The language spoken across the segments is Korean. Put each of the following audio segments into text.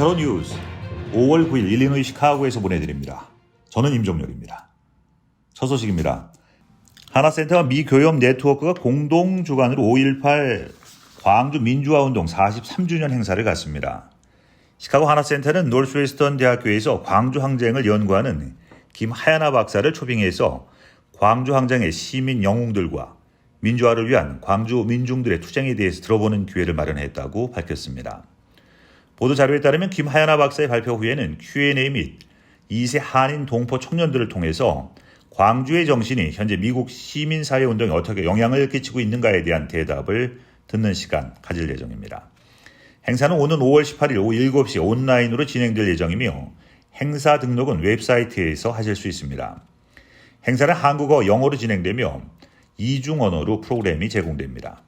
이철호 뉴스 5월 9일 일리노이 시카고에서 보내드립니다. 저는 임종렬입니다. 첫 소식입니다. 하나센터와 미교협 네트워크가 공동 주관으로 5.18 광주 민주화운동 43주년 행사를 갖습니다. 시카고 하나센터는 노스웨스턴 대학교에서 광주 항쟁을 연구하는 김하야나 박사를 초빙해서 광주 항쟁의 시민 영웅들과 민주화를 위한 광주 민중들의 투쟁에 대해서 들어보는 기회를 마련했다고 밝혔습니다. 보도자료에 따르면 김하야나 박사의 발표 후에는 Q&A 및 2세 한인 동포 청년들을 통해서 광주의 정신이 현재 미국 시민사회운동에 어떻게 영향을 끼치고 있는가에 대한 대답을 듣는 시간 가질 예정입니다. 행사는 오는 5월 18일 오후 7시 온라인으로 진행될 예정이며 행사 등록은 웹사이트에서 하실 수 있습니다. 행사는 한국어, 영어로 진행되며 이중 언어로 프로그램이 제공됩니다.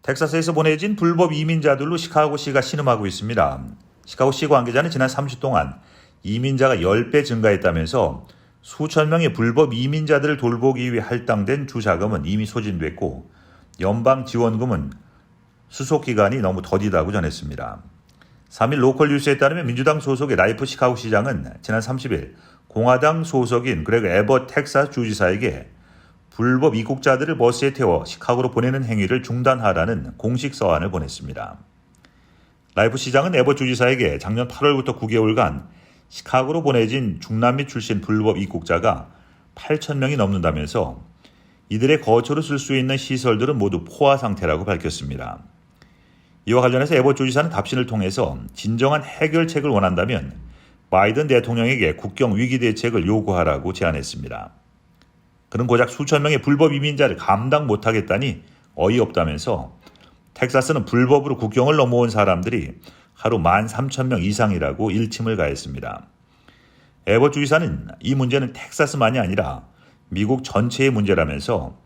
텍사스에서 보내진 불법 이민자들로 시카고시가 신음하고 있습니다. 시카고시 관계자는 지난 3주 동안 이민자가 10배 증가했다면서 수천 명의 불법 이민자들을 돌보기 위해 할당된 주자금은 이미 소진됐고 연방 지원금은 수속기간이 너무 더디다고 전했습니다. 3일 로컬 뉴스에 따르면 민주당 소속의 라이프 시카고 시장은 지난 30일 공화당 소속인 그레그 에버트 텍사스 주지사에게 불법 입국자들을 버스에 태워 시카고로 보내는 행위를 중단하라는 공식 서한을 보냈습니다. 라이프 시장은 에버트 주지사에게 작년 8월부터 9개월간 시카고로 보내진 중남미 출신 불법 입국자가 8,000명이 넘는다면서 이들의 거처로 쓸 수 있는 시설들은 모두 포화 상태라고 밝혔습니다. 이와 관련해서 에버트 주지사는 답신을 통해서 진정한 해결책을 원한다면 바이든 대통령에게 국경 위기 대책을 요구하라고 제안했습니다. 그는 고작 수천 명의 불법 이민자를 감당 못하겠다니 어이없다면서 텍사스는 불법으로 국경을 넘어온 사람들이 하루 13,000명 이상이라고 일침을 가했습니다. 에버트 주지사는 이 문제는 텍사스만이 아니라 미국 전체의 문제라면서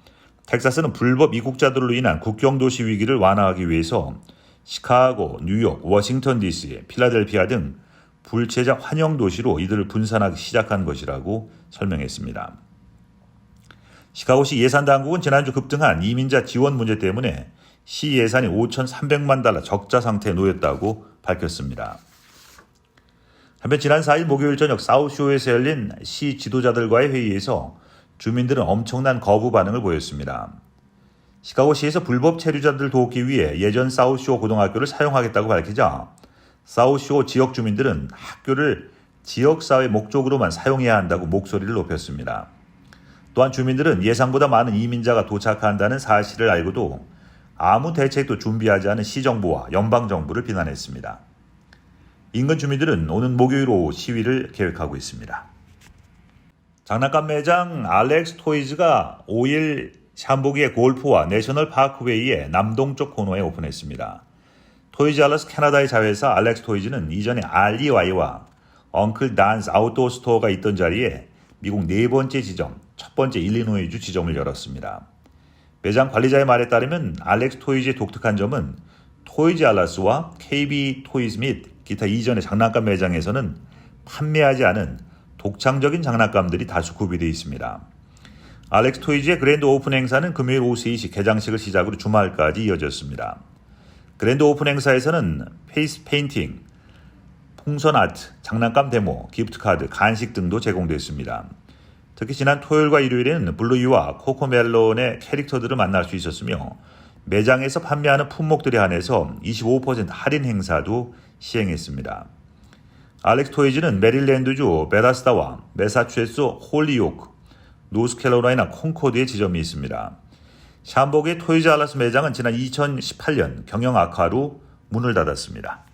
텍사스는 불법 입국자들로 인한 국경도시 위기를 완화하기 위해서 시카고, 뉴욕, 워싱턴 DC, 필라델피아 등 불체자 환영 도시로 이들을 분산하기 시작한 것이라고 설명했습니다. 시카고시 예산당국은 지난주 급등한 이민자 지원 문제 때문에 시 예산이 5,300만 달러 적자 상태에 놓였다고 밝혔습니다. 한편 지난 4일 목요일 저녁 사우스쇼에서 열린 시 지도자들과의 회의에서 주민들은 엄청난 거부 반응을 보였습니다. 시카고시에서 불법 체류자들을 돕기 위해 예전 사우스쇼 고등학교를 사용하겠다고 밝히자 사우스쇼 지역 주민들은 학교를 지역사회 목적으로만 사용해야 한다고 목소리를 높였습니다. 또한 주민들은 예상보다 많은 이민자가 도착한다는 사실을 알고도 아무 대책도 준비하지 않은 시정부와 연방정부를 비난했습니다. 인근 주민들은 오는 목요일 오후 시위를 계획하고 있습니다. 장난감 매장 알렉스 토이즈가 5일 샴보기의 골프와 내셔널 파크웨이의 남동쪽 코너에 오픈했습니다. 토이즈 알러스 캐나다의 자회사 알렉스 토이즈는 이전에 알리와이와 엉클 단스 아웃도어 스토어가 있던 자리에 미국 네 번째 지점, 첫 번째 일리노이주 지점을 열었습니다. 매장 관리자의 말에 따르면 알렉스 토이즈의 독특한 점은 토이즈 알러스와 KB 토이즈 및 기타 이전의 장난감 매장에서는 판매하지 않은 독창적인 장난감들이 다수 구비되어 있습니다. 알렉스 토이즈의 그랜드 오픈 행사는 금요일 오후 3시 개장식을 시작으로 주말까지 이어졌습니다. 그랜드 오픈 행사에서는 페이스 페인팅, 풍선 아트, 장난감 데모, 기프트카드, 간식 등도 제공됐습니다. 특히 지난 토요일과 일요일에는 블루이와 코코멜론의 캐릭터들을 만날 수 있었으며 매장에서 판매하는 품목들에 한해서 25% 할인 행사도 시행했습니다. 알렉스 토이즈는 메릴랜드주 베다스다와 매사추세츠 홀리오크, 노스캐롤라이나 콩코드의 지점이 있습니다. 샴보기의 토이즈 알러스 매장은 지난 2018년 경영 악화로 문을 닫았습니다.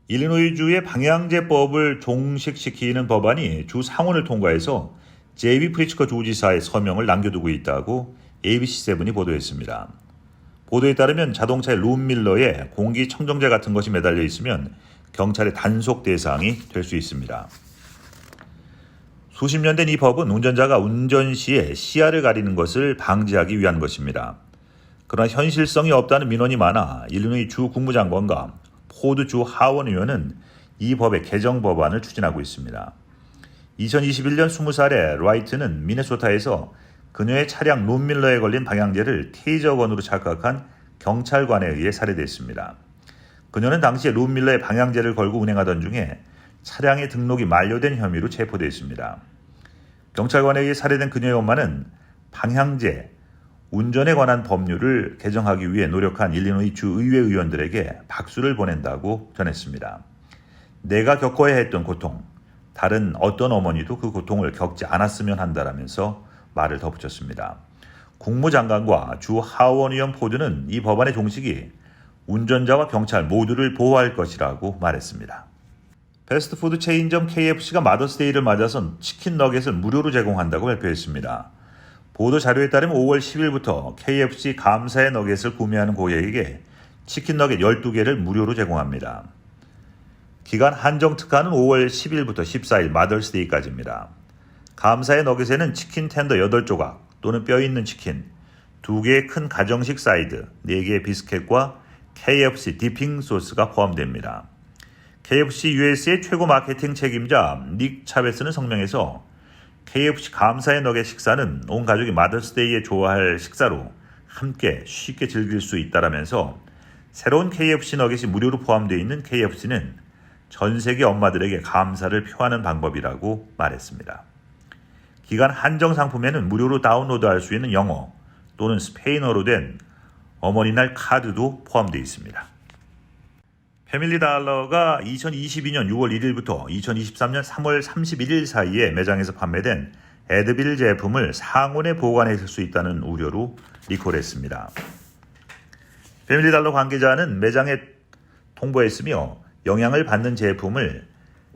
일리노이주의 방향제법을 종식시키는 법안이 주 상원을 통과해서 제이비 프리츠커 주지사의 서명을 남겨두고 있다고 ABC7이 보도했습니다. 보도에 따르면 자동차에 룸밀러에 공기청정제 같은 것이 매달려 있으면 경찰의 단속 대상이 될 수 있습니다. 수십 년 된 이 법은 운전자가 운전 시에 시야를 가리는 것을 방지하기 위한 것입니다. 그러나 현실성이 없다는 민원이 많아 일리노이 주 국무장관과 포드 주 하원 의원은 이 법의 개정 법안을 추진하고 있습니다. 2021년 20살의 라이트는 미네소타에서 그녀의 차량 룸밀러에 걸린 방향제를 테이저건으로 착각한 경찰관에 의해 살해됐습니다. 그녀는 당시에 룸밀러의 방향제를 걸고 운행하던 중에 차량의 등록이 만료된 혐의로 체포되었습니다. 경찰관에 의해 살해된 그녀의 엄마는 방향제, 운전에 관한 법률을 개정하기 위해 노력한 일리노이 주 의회 의원들에게 박수를 보낸다고 전했습니다. 내가 겪어야 했던 고통, 다른 어떤 어머니도 그 고통을 겪지 않았으면 한다라면서 말을 덧붙였습니다. 국무장관과 주 하원 의원 포드는 이 법안의 종식이 운전자와 경찰 모두를 보호할 것이라고 말했습니다. 패스트푸드 체인점 KFC가 마더스데이를 맞아서 치킨 너겟을 무료로 제공한다고 발표했습니다. 보도 자료에 따르면 5월 10일부터 KFC 감사의 너겟을 구매하는 고객에게 치킨 너겟 12개를 무료로 제공합니다. 기간 한정 특가는 5월 10일부터 14일 마더스데이까지입니다. 감사의 너겟에는 치킨 텐더 8조각 또는 뼈 있는 치킨, 2개의 큰 가정식 사이드, 4개의 비스켓과 KFC 디핑 소스가 포함됩니다. KFC US의 최고 마케팅 책임자 닉 차베스는 성명에서 KFC 감사의 너겟 식사는 온 가족이 마더스데이에 좋아할 식사로 함께 쉽게 즐길 수 있다라면서 새로운 KFC 너겟이 무료로 포함되어 있는 KFC는 전 세계 엄마들에게 감사를 표하는 방법이라고 말했습니다. 기간 한정 상품에는 무료로 다운로드할 수 있는 영어 또는 스페인어로 된 어머니날 카드도 포함되어 있습니다. 패밀리 달러가 2022년 6월 1일부터 2023년 3월 31일 사이에 매장에서 판매된 에드빌 제품을 상온에 보관했을 수 있다는 우려로 리콜했습니다. 패밀리 달러 관계자는 매장에 통보했으며 영향을 받는 제품을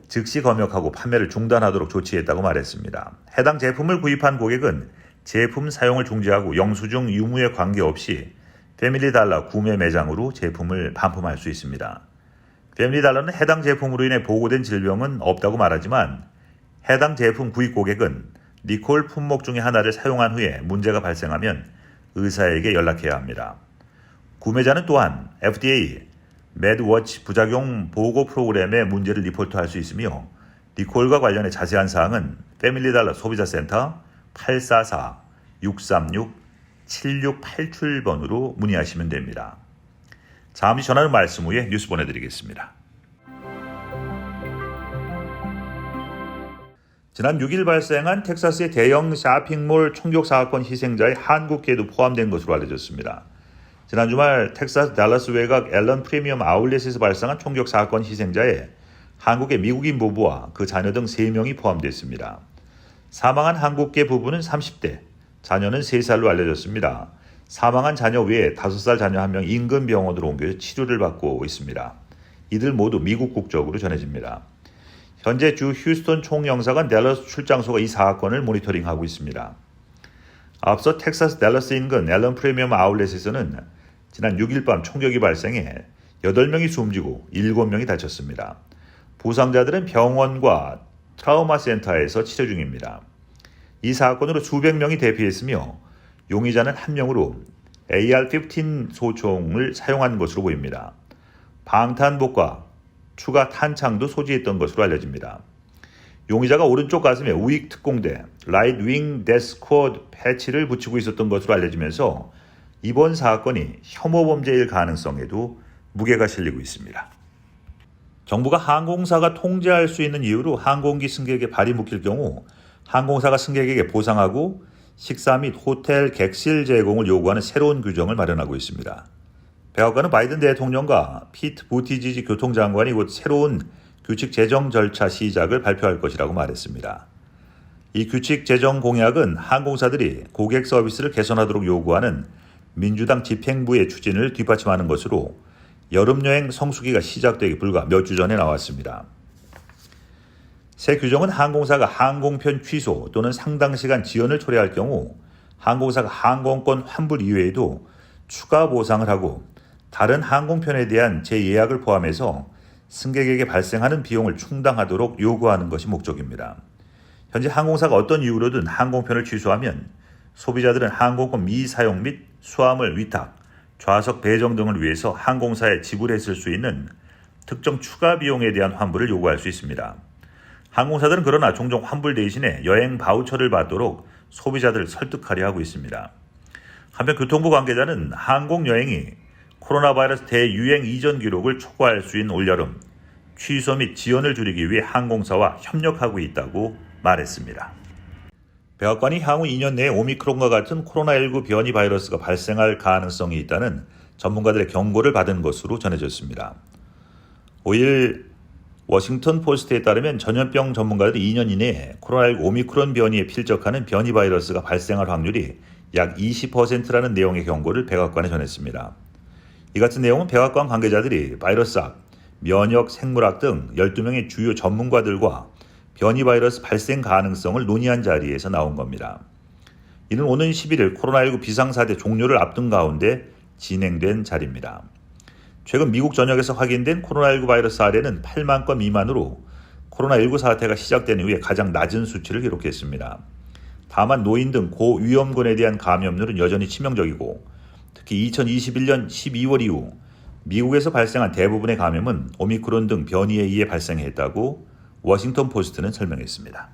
즉시 검역하고 판매를 중단하도록 조치했다고 말했습니다. 해당 제품을 구입한 고객은 제품 사용을 중지하고 영수증 유무에 관계없이 패밀리 달러 구매 매장으로 제품을 반품할 수 있습니다. 패밀리 달러는 해당 제품으로 인해 보고된 질병은 없다고 말하지만 해당 제품 구입 고객은 리콜 품목 중에 하나를 사용한 후에 문제가 발생하면 의사에게 연락해야 합니다. 구매자는 또한 FDA 매드워치 부작용 보고 프로그램에 문제를 리포트할 수 있으며 리콜과 관련해 자세한 사항은 패밀리 달러 소비자센터 844-636-7687번으로 문의하시면 됩니다. 잠시 전하는 말씀 후에 뉴스 보내드리겠습니다. 지난 6일 발생한 텍사스의 대형 쇼핑몰 총격 사건 희생자의 한국계도 포함된 것으로 알려졌습니다. 지난 주말 텍사스 달라스 외곽 앨런 프리미엄 아울렛에서 발생한 총격 사건 희생자에 한국의 미국인 부부와 그 자녀 등 3명이 포함됐습니다. 사망한 한국계 부부는 30대, 자녀는 3살로 알려졌습니다. 사망한 자녀 외에 5살 자녀 1명 인근 병원으로 옮겨져 치료를 받고 있습니다. 이들 모두 미국 국적으로 전해집니다. 현재 주 휴스턴 총영사관 댈러스 출장소가 이 사건을 모니터링하고 있습니다. 앞서 텍사스 댈러스 인근 앨런 프리미엄 아울렛에서는 지난 6일 밤 총격이 발생해 8명이 숨지고 7명이 다쳤습니다. 부상자들은 병원과 트라우마 센터에서 치료 중입니다. 이 사건으로 수백 명이 대피했으며 용의자는 한 명으로 AR-15 소총을 사용한 것으로 보입니다. 방탄복과 추가 탄창도 소지했던 것으로 알려집니다. 용의자가 오른쪽 가슴에 우익 특공대 라이트 윙 데스 스쿼드 패치를 붙이고 있었던 것으로 알려지면서 이번 사건이 혐오 범죄일 가능성에도 무게가 실리고 있습니다. 정부가 항공사가 통제할 수 있는 이유로 항공기 승객에게 발이 묶일 경우 항공사가 승객에게 보상하고 식사 및 호텔 객실 제공을 요구하는 새로운 규정을 마련하고 있습니다. 백악관은 바이든 대통령과 피트 부티지지 교통장관이 곧 새로운 규칙 제정 절차 시작을 발표할 것이라고 말했습니다. 이 규칙 제정 공약은 항공사들이 고객 서비스를 개선하도록 요구하는 민주당 집행부의 추진을 뒷받침하는 것으로 여름여행 성수기가 시작되기 불과 몇 주 전에 나왔습니다. 새 규정은 항공사가 항공편 취소 또는 상당 시간 지연을 초래할 경우 항공사가 항공권 환불 이외에도 추가 보상을 하고 다른 항공편에 대한 재예약을 포함해서 승객에게 발생하는 비용을 충당하도록 요구하는 것이 목적입니다. 현재 항공사가 어떤 이유로든 항공편을 취소하면 소비자들은 항공권 미사용 및 수화물 위탁, 좌석 배정 등을 위해서 항공사에 지불했을 수 있는 특정 추가 비용에 대한 환불을 요구할 수 있습니다. 항공사들은 그러나 종종 환불 대신에 여행 바우처를 받도록 소비자들을 설득하려 하고 있습니다. 한편 교통부 관계자는 항공여행이 코로나 바이러스 대유행 이전 기록을 초과할 수 있는 올여름, 취소 및 지연을 줄이기 위해 항공사와 협력하고 있다고 말했습니다. 백악관이 향후 2년 내에 오미크론과 같은 코로나19 변이 바이러스가 발생할 가능성이 있다는 전문가들의 경고를 받은 것으로 전해졌습니다. 5일 워싱턴 포스트에 따르면 전염병 전문가들이 2년 이내에 코로나19 오미크론 변이에 필적하는 변이 바이러스가 발생할 확률이 약 20%라는 내용의 경고를 백악관에 전했습니다. 이 같은 내용은 백악관 관계자들이 바이러스학, 면역, 생물학 등 12명의 주요 전문가들과 변이 바이러스 발생 가능성을 논의한 자리에서 나온 겁니다. 이는 오는 11일 코로나19 비상사태 종료를 앞둔 가운데 진행된 자리입니다. 최근 미국 전역에서 확인된 코로나19 바이러스 사례는 8만 건 미만으로 코로나19 사태가 시작된 이후에 가장 낮은 수치를 기록했습니다. 다만 노인 등 고위험군에 대한 감염률은 여전히 치명적이고 특히 2021년 12월 이후 미국에서 발생한 대부분의 감염은 오미크론 등 변이에 의해 발생했다고 워싱턴 포스트는 설명했습니다.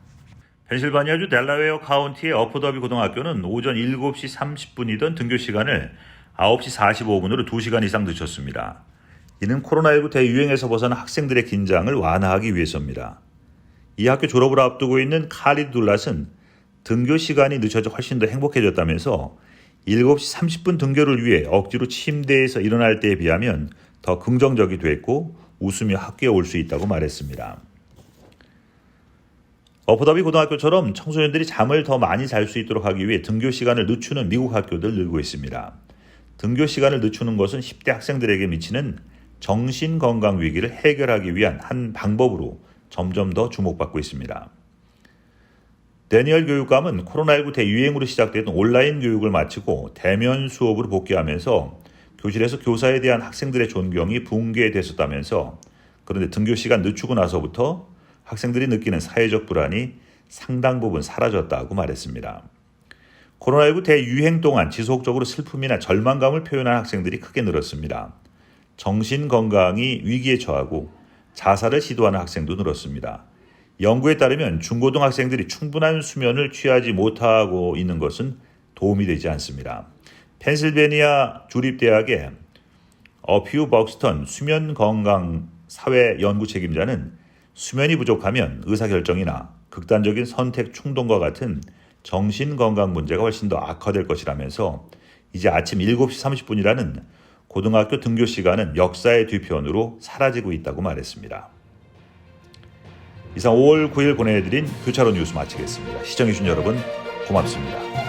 펜실바니아주 델라웨어 카운티의 어퍼더비 고등학교는 오전 7시 30분이던 등교 시간을 9시 45분으로 2시간 이상 늦췄습니다. 이는 코로나19 대유행에서 벗어난 학생들의 긴장을 완화하기 위해서입니다. 이 학교 졸업을 앞두고 있는 칼리드 둘랏은 등교 시간이 늦춰져 훨씬 더 행복해졌다면서 7시 30분 등교를 위해 억지로 침대에서 일어날 때에 비하면 더 긍정적이 됐고 웃으며 학교에 올 수 있다고 말했습니다. 어퍼더비 고등학교처럼 청소년들이 잠을 더 많이 잘 수 있도록 하기 위해 등교 시간을 늦추는 미국 학교들 늘고 있습니다. 등교 시간을 늦추는 것은 10대 학생들에게 미치는 정신건강 위기를 해결하기 위한 한 방법으로 점점 더 주목받고 있습니다. 데니얼 교육감은 코로나19 대유행으로 시작됐던 온라인 교육을 마치고 대면 수업으로 복귀하면서 교실에서 교사에 대한 학생들의 존경이 붕괴됐었다면서 그런데 등교 시간 늦추고 나서부터 학생들이 느끼는 사회적 불안이 상당 부분 사라졌다고 말했습니다. 코로나19 대유행 동안 지속적으로 슬픔이나 절망감을 표현한 학생들이 크게 늘었습니다. 정신건강이 위기에 처하고 자살을 시도하는 학생도 늘었습니다. 연구에 따르면 중고등학생들이 충분한 수면을 취하지 못하고 있는 것은 도움이 되지 않습니다. 펜실베니아 주립대학의 어퓨 벅스턴 수면건강사회 연구 책임자는 수면이 부족하면 의사결정이나 극단적인 선택 충동과 같은 정신건강 문제가 훨씬 더 악화될 것이라면서 이제 아침 7시 30분이라는 고등학교 등교 시간은 역사의 뒤편으로 사라지고 있다고 말했습니다. 이상 5월 9일 보내드린 교차로 뉴스 마치겠습니다. 시청해주신 여러분 고맙습니다.